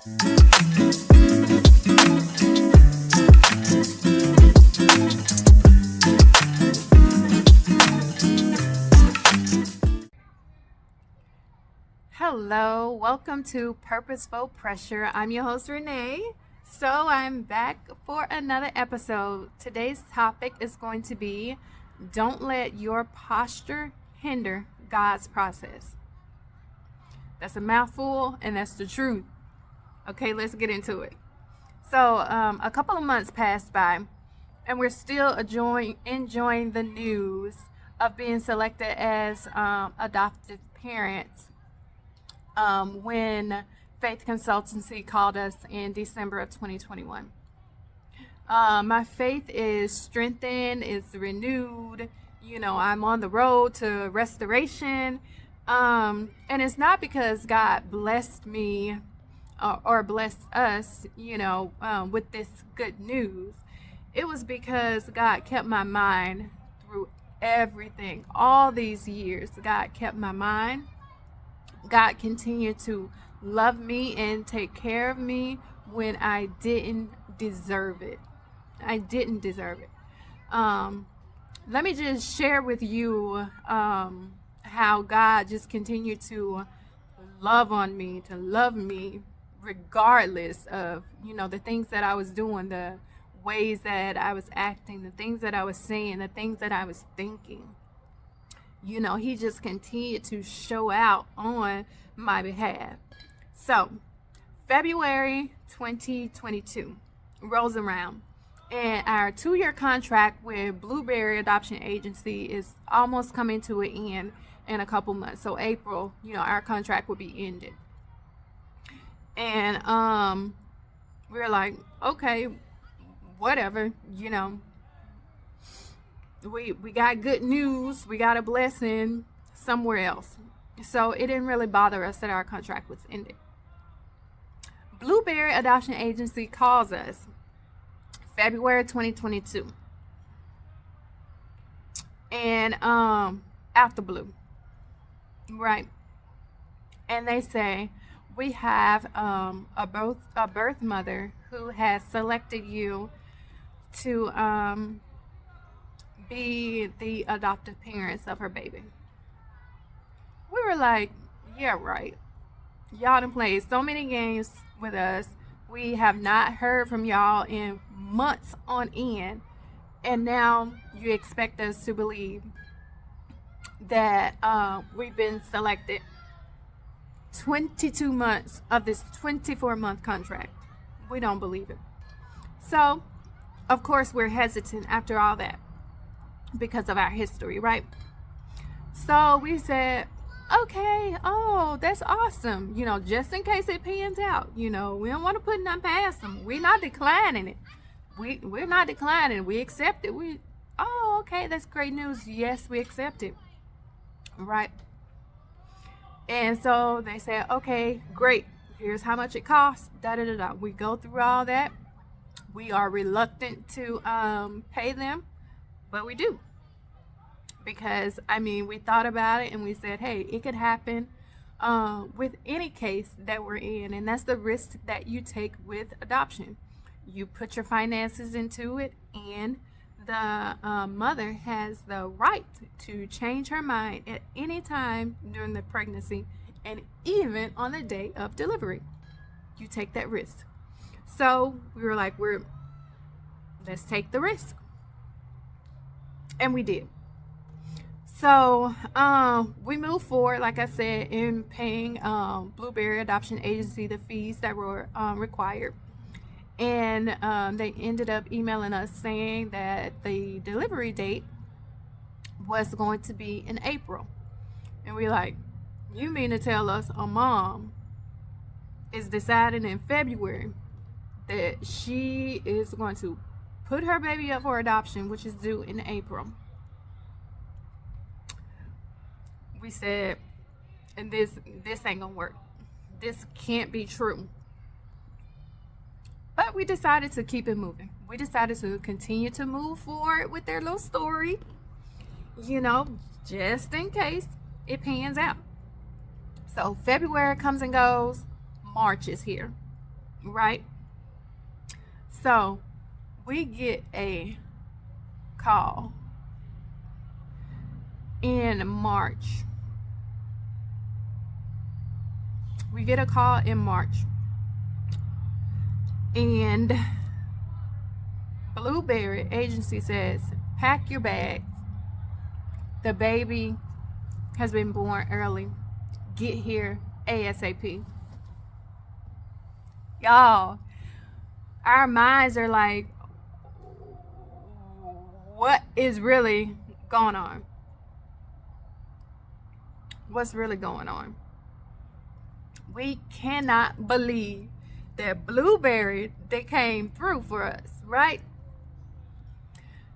Hello, welcome to Purposeful Pressure. I'm your host, Renee. So I'm back for another episode. Today's topic is going to be, don't let your posture hinder God's process. That's a mouthful, and that's the truth. Okay, let's get into it. So a couple of months passed by, and we're still enjoying the news of being selected as adoptive parents. When Faith Consultancy called us in December of 2021. My faith is strengthened, is renewed. I'm on the road to restoration. And it's not because God blessed me or blessed us, with this good news. It was because God kept my mind through everything. All these years, God kept my mind. God continued to love me and take care of me when I didn't deserve it. I didn't deserve it. Let me just share with you how God just continued to love on me, to love me regardless of, the things that I was doing, the ways that I was acting, the things that I was saying, the things that I was thinking. He just continued to show out on my behalf. So, February 2022 rolls around, and our 2-year contract with Blueberry Adoption Agency is almost coming to an end in a couple months. So, April, our contract will be ended. And we're like, okay, whatever, we got good news, we got a blessing somewhere else. So it didn't really bother us that our contract was ended. Blueberry Adoption Agency calls us February 2022. And out the blue. Right. And they say, we have a birth mother who has selected you to be the adoptive parents of her baby. We were like, yeah, right. Y'all done played so many games with us. We have not heard from y'all in months on end. And now you expect us to believe that we've been selected 22 months of this 24-month contract. We don't believe it. So, of course, we're hesitant after all that, because of our history, right? So we said, okay, that's awesome. Just in case it pans out, we don't want to put nothing past them. We're not declining it. We're not declining. We accept it. Okay, that's great news. Yes, we accept it. Right. And so they said, okay, great. Here's how much it costs. We go through all that. We are reluctant to pay them. But we do, because we thought about it and we said, hey, it could happen with any case that we're in, and that's the risk that you take with adoption. You put your finances into it, and the mother has the right to change her mind at any time during the pregnancy, and even on the day of delivery. You take that risk. So we were like, let's take the risk. And we did. So we moved forward, like I said, in paying Blueberry Adoption Agency the fees that were required. And they ended up emailing us saying that the delivery date was going to be in April. And we're like, you mean to tell us a mom is deciding in February that she is going to put her baby up for adoption, which is due in April? We said, and this ain't gonna work. This can't be true. But we decided to keep it moving. We decided to continue to move forward with their little story, just in case it pans out. So February comes and goes. March is here. right? So we get a call in March. We get a call in March, and Blueberry Agency says, pack your bags. The baby has been born early. Get here ASAP. Y'all, our minds are like, what is really going on? What's really going on? We cannot believe that Blueberry, they came through for us, right?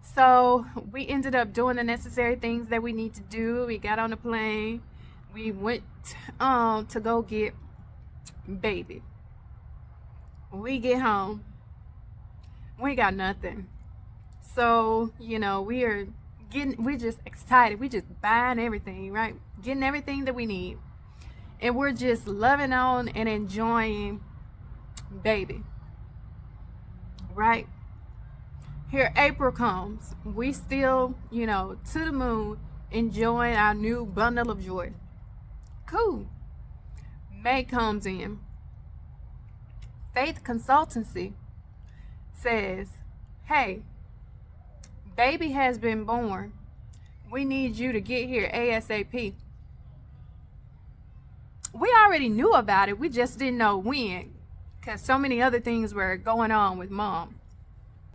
So we ended up doing the necessary things that we need to do. We got on the plane. We went to go get baby. We get home. We got nothing. So, we're just excited. We just buying everything, right? Getting everything that we need. And we're just loving on and enjoying baby, right? Here April comes. We still, to the moon, enjoying our new bundle of joy. Cool. May comes in. Faith Consultancy says, hey, baby has been born. We need you to get here ASAP. We already knew about it. We just didn't know when, because so many other things were going on with mom.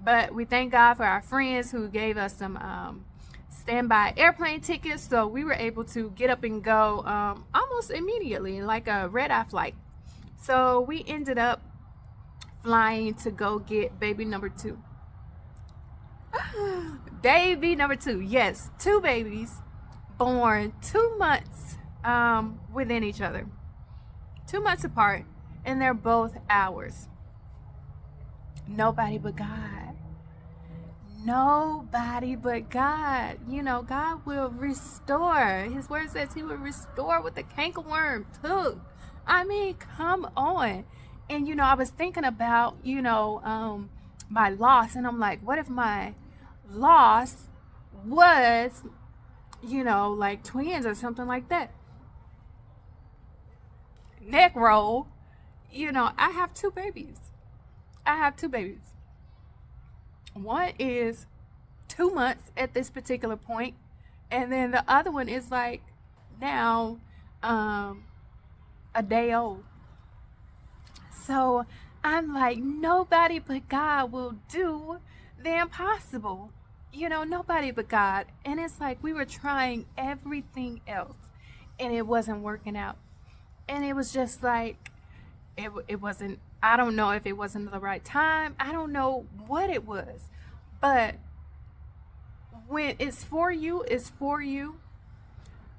But we thank God for our friends who gave us some standby airplane tickets, so we were able to get up and go almost immediately, like a red-eye flight. So we ended up flying to go get baby number 2. Baby number 2, yes, 2 babies born 2 months within each other, 2 months apart, and they're both ours. Nobody but God. Nobody but God. God will restore. His word says he will restore what the cankerworm took. I mean, come on. And I was thinking about my loss, and I'm like, what if my loss was like twins or something like that? Neck roll. I have 2 babies. One is 2 months at this particular point, and then the other one is like now a day old. So I'm like, nobody but God will do the impossible. Nobody but God. And it's like we were trying everything else, and it wasn't working out. And it was just like, it wasn't, I don't know if it wasn't the right time. I don't know what it was. But when it's for you, it's for you.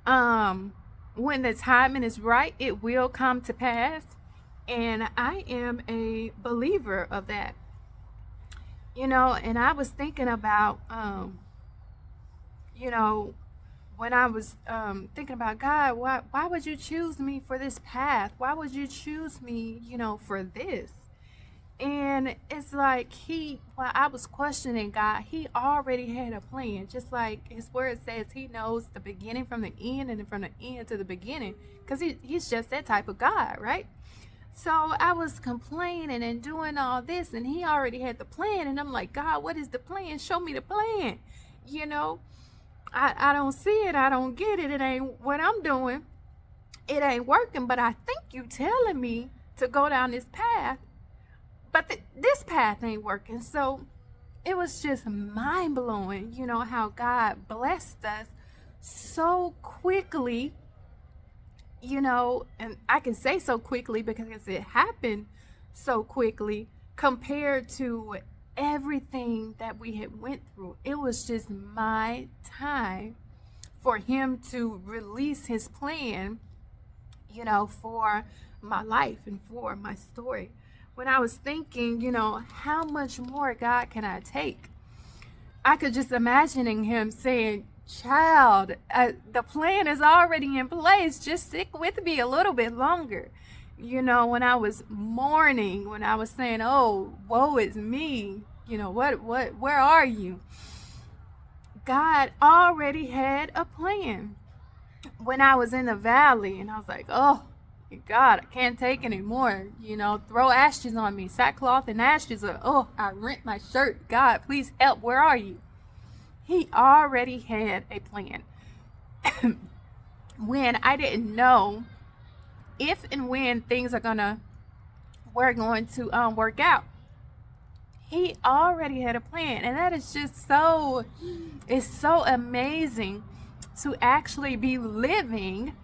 When the timing is right, it will come to pass. And I am a believer of that. And I was thinking about, when I was thinking about God, why would you choose me for this path? Why would you choose me, for this? And it's like while I was questioning God, he already had a plan. Just like his word says, he knows the beginning from the end and from the end to the beginning, because he's just that type of God, right? So I was complaining and doing all this, and he already had the plan. And I'm like, God, what is the plan? Show me the plan. I don't see it. I don't get it. It ain't what I'm doing. It ain't working. But I think you telling me to go down this path. But this path ain't working. So it was just mind-blowing, how God blessed us so quickly, and I can say so quickly because it happened so quickly compared to everything that we had went through. It was just my time for him to release his plan, for my life and for my story. When I was thinking, how much more, God, can I take? I could just imagining him saying, child, the plan is already in place. Just stick with me a little bit longer. when I was mourning, when I was saying, oh, woe is me, where are you? God already had a plan. When I was in the valley and I was like, oh, God, I can't take anymore. Throw ashes on me, sackcloth and ashes. Oh, I rent my shirt. God, please help. Where are you? He already had a plan. When I didn't know if and when things were going to work out, he already had a plan. And that is just it's so amazing to actually be living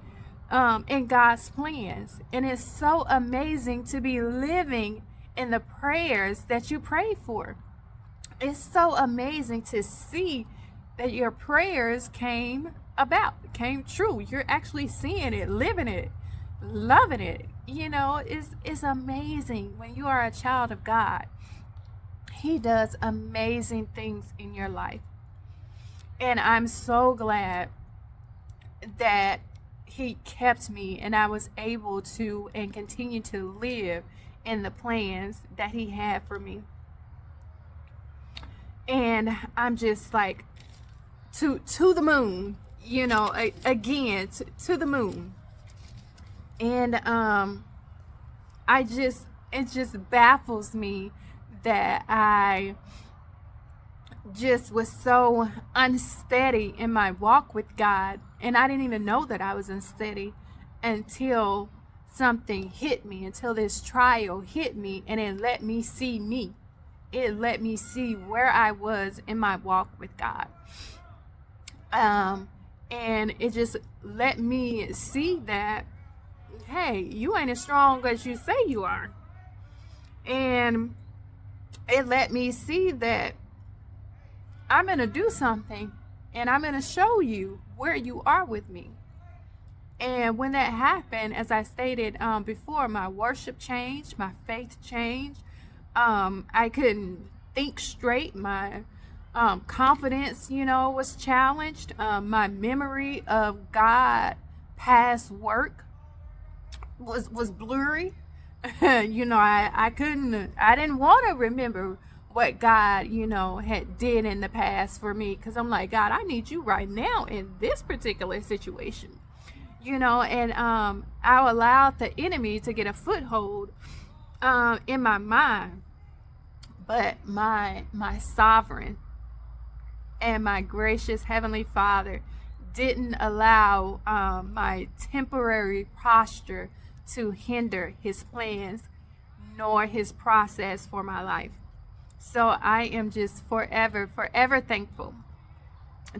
in God's plans. And it's so amazing to be living in the prayers that you pray for. It's so amazing to see that your prayers came true. You're actually seeing it, living it, loving it. It's amazing when you are a child of God. He does amazing things in your life. And I'm so glad that he kept me and I was able to and continue to live in the plans that he had for me. And I'm just like to the moon, again, to the moon. And it just baffles me that I just was so unsteady in my walk with God. And I didn't even know that I was unsteady until something hit me, until this trial hit me, and it let me see me. It let me see where I was in my walk with God. And it just let me see that, hey, you ain't as strong as you say you are. And it let me see that I'm going to do something and I'm going to show you where you are with me. And when that happened, as I stated before, my worship changed, my faith changed. I couldn't think straight. My confidence, was challenged. My memory of God past work was blurry. I didn't want to remember what God, had did in the past for me, because I'm like, God, I need you right now in this particular situation. And I allowed the enemy to get a foothold in my mind. But my sovereign and my gracious Heavenly Father didn't allow my temporary posture to hinder his plans nor his process for my life. So I am just forever thankful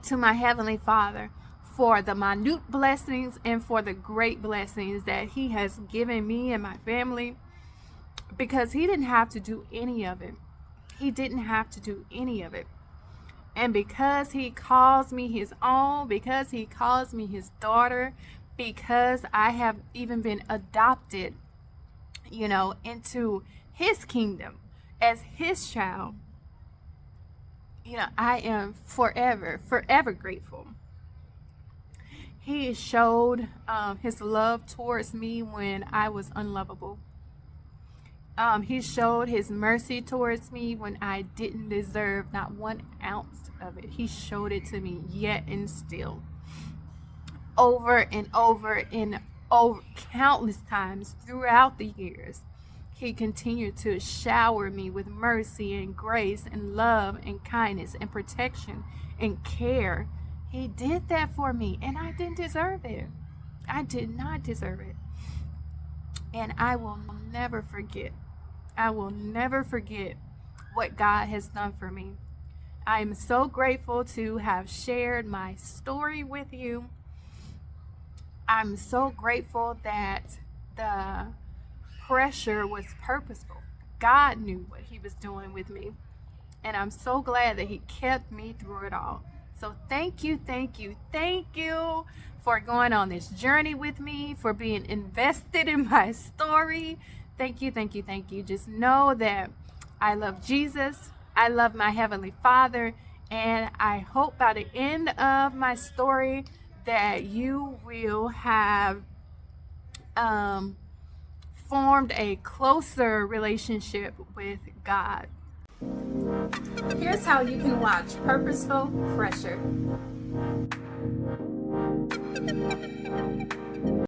to my Heavenly Father for the minute blessings and for the great blessings that he has given me and my family, because he didn't have to do any of it. He didn't have to do any of it. And because he calls me his own, because he calls me his daughter, because I have even been adopted, into his kingdom as his child, I am forever grateful. He showed his love towards me when I was unlovable. He showed his mercy towards me when I didn't deserve not 1 ounce of it. He showed it to me yet and still. Over and over countless times throughout the years, he continued to shower me with mercy and grace and love and kindness and protection and care. He did that for me, and I didn't deserve it. I did not deserve it. And I will never forget. I will never forget what God has done for me. I am so grateful to have shared my story with you. I'm so grateful that the pressure was purposeful. God knew what he was doing with me. And I'm so glad that he kept me through it all. So thank you for going on this journey with me, for being invested in my story. Thank you. Just know that I love Jesus. I love my Heavenly Father. And I hope by the end of my story that you will have formed a closer relationship with God. Here's how you can watch Purposeful Pressure.